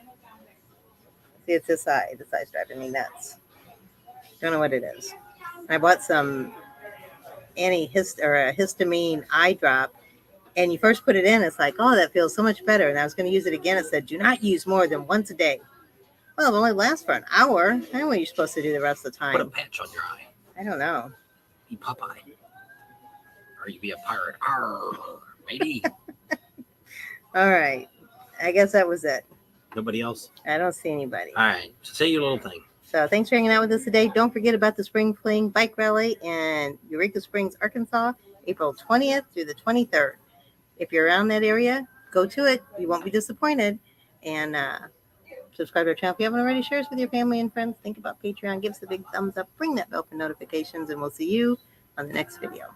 See, it's this side. This side's driving me nuts. Don't know what it is. I bought some histamine eye drop, and you first put it in, it's like, oh, that feels so much better. And I was going to use it again. It said, do not use more than once a day. Well, it only lasts for an hour. I don't know what you're supposed to do the rest of the Put a time. patch on your eye. I don't know. Be Popeye, or you be a pirate. Arr, matey. All right. I guess that was it. Nobody else. I don't see anybody. All right. So say your little thing. So thanks for hanging out with us today. Don't forget about the Spring Fling Bike Rally in Eureka Springs, Arkansas, April 20th through the 23rd. If you're around that area, go to it. You won't be disappointed. And subscribe to our channel if you haven't already. Share us with your family and friends. Think about Patreon. Give us a big thumbs up. Ring that bell for notifications. And we'll see you on the next video.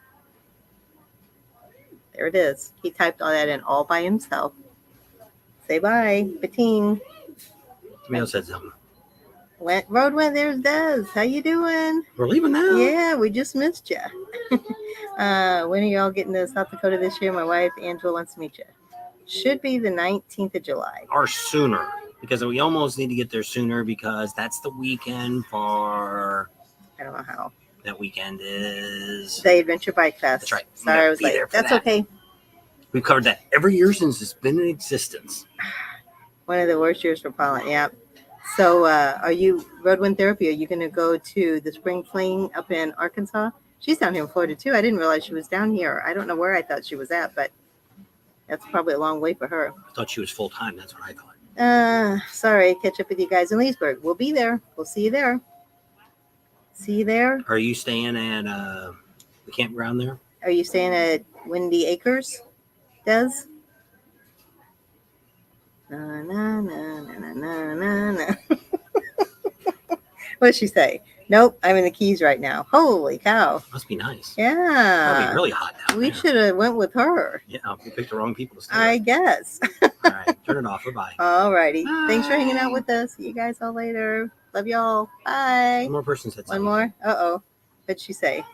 There it is. He typed all that in all by himself. Say bye. Batine. Somebody else said something. Road went. There's Des. How you doing? We're leaving now. Yeah, we just missed you. When are y'all getting to South Dakota this year? My wife, Angela, wants to meet you. Should be the 19th of July. Or sooner, because we almost need to get there sooner because that's the weekend for. I don't know how. That weekend is. The Adventure Bike Fest. That's right. We Sorry, gotta I was be late. there for That's that. okay. We've covered that every year since it's been in existence. One of the worst years for pollen. Yeah. So, are you Roadwind Therapy? Are you going to go to the Spring Fling up in Arkansas? She's down here in Florida too. I didn't realize she was down here. I don't know where I thought she was at, but that's probably a long way for her. I thought she was full time. That's what I thought. Sorry. Catch up with you guys in Leesburg. We'll be there. We'll see you there. See you there. Are you staying at the campground there? Are you staying at Windy Acres, Des? Na, na, na, na, na, na, na. What'd she say? Nope, I'm in the Keys right now. Holy cow. Must be nice. It'll Yeah. be really hot down We there. should have went with her, Yeah, we picked the wrong people to stay I with. guess. All right, turn it off. Bye-bye. All righty. Thanks for hanging Bye. out with us. See you guys all later. Love y'all. Bye. One more person said One something. more? Uh-oh. What'd she say?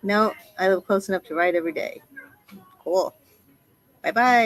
No, I live close enough to ride every day. Cool. Bye-bye.